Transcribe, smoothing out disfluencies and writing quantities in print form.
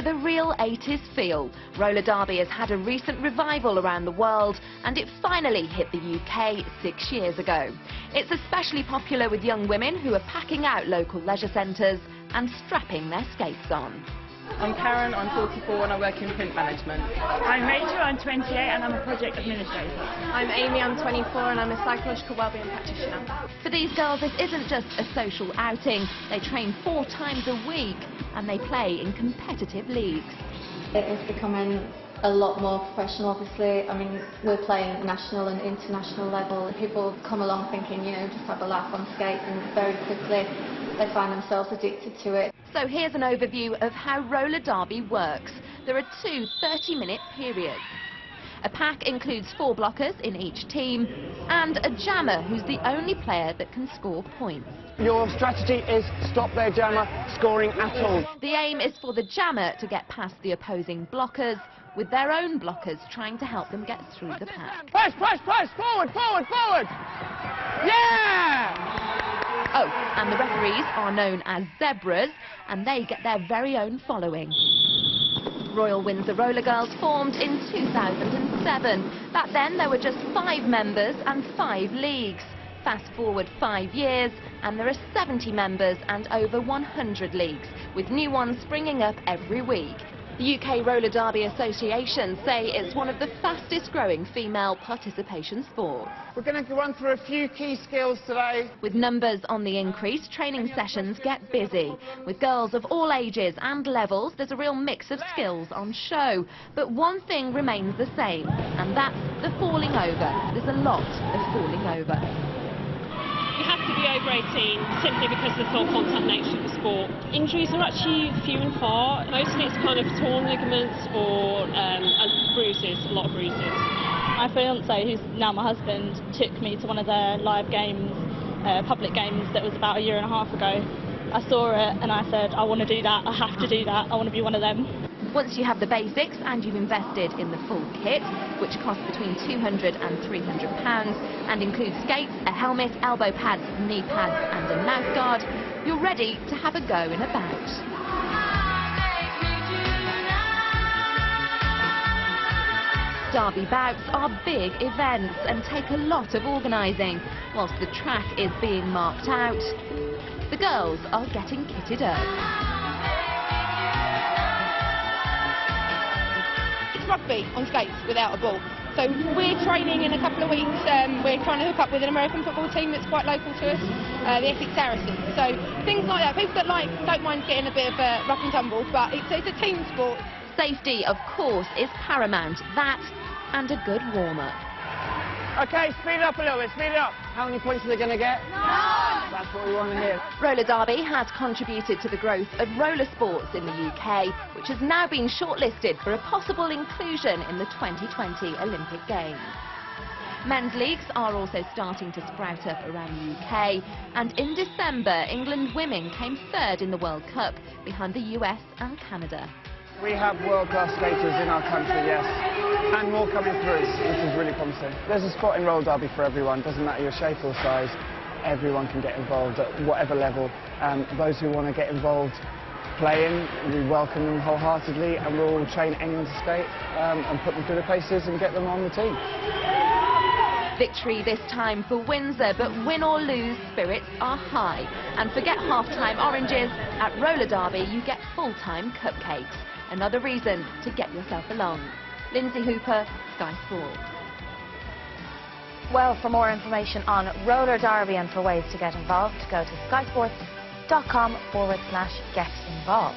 a real 80s feel. Roller derby has had a recent revival around the world, and it finally hit the UK 6 years ago. It's especially popular with young women who are packing out local leisure centres and strapping their skates on. I'm Karen, I'm 44 and I work in print management. I'm Rachel, I'm 28 and I'm a project administrator. I'm Amy, I'm 24 and I'm a psychological wellbeing practitioner. For these girls, this isn't just a social outing. They train 4 times a week and they play in competitive leagues. It is becoming a lot more professional, obviously. I mean, we're playing national and international level. People come along thinking, you know, just have a laugh on skates, and very quickly they find themselves addicted to it. So here's an overview of how roller derby works. There are 2 30-minute periods. A pack includes 4 blockers in each team and a jammer who's the only player that can score points. Your strategy is stop their jammer scoring at all. The aim is for the jammer to get past the opposing blockers, with their own blockers trying to help them get through the pack. Press, press, press! Forward, forward, forward! Yeah! Oh, and the referees are known as zebras, and they get their very own following. Royal Windsor Rollergirls formed in 2007. Back then there were just 5 members and 5 leagues. Fast forward 5 years and there are 70 members and over 100 leagues, with new ones springing up every week. The UK Roller Derby Association say it's one of the fastest growing female participation sports. We're going to run through a few key skills today. With numbers on the increase, training sessions get busy. With girls of all ages and levels, there's a real mix of skills on show. But one thing remains the same, and that's the falling over. There's a lot of falling over. You have to be over 18 simply because of the full contact nature of the sport. Injuries are actually few and far. Mostly it's kind of torn ligaments or bruises, a lot of bruises. My fiance, who's now my husband, took me to one of their live games, public games that was about 1.5 years ago. I saw it and I said, I want to do that, I have to do that, I want to be one of them. Once you have the basics and you've invested in the full kit, which costs between £200 and £300 and includes skates, a helmet, elbow pads, knee pads and a mouth guard, you're ready to have a go in a bout. Derby bouts are big events and take a lot of organising. Whilst the track is being marked out, the girls are getting kitted up. Rugby on skates without a ball. So we're training in a couple of weeks. We're trying to hook up with an American football team that's quite local to us, the Essex Saracens. So things like that. People that don't mind getting a bit of rough and tumble, but it's a team sport. Safety, of course, is paramount. That and a good warm-up. OK, speed it up a little bit, speed it up. How many points are they going to get? No! That's what we want to hear. Roller derby has contributed to the growth of roller sports in the UK, which has now been shortlisted for a possible inclusion in the 2020 Olympic Games. Men's leagues are also starting to sprout up around the UK, and in December, England women came 3rd in the World Cup, behind the US and Canada. We have world-class skaters in our country, yes, and more coming through, which is really promising. There's a spot in roller derby for everyone, doesn't matter your shape or size, everyone can get involved at whatever level. Those who want to get involved playing, we welcome them wholeheartedly, and we'll train anyone to skate and put them through the paces and get them on the team. Victory this time for Windsor, but win or lose, spirits are high. And forget half-time oranges, at roller derby you get full-time cupcakes. Another reason to get yourself along. Lynsey Hooper, Sky Sport. Well, for more information on roller derby and for ways to get involved, go to skysports.com/get involved.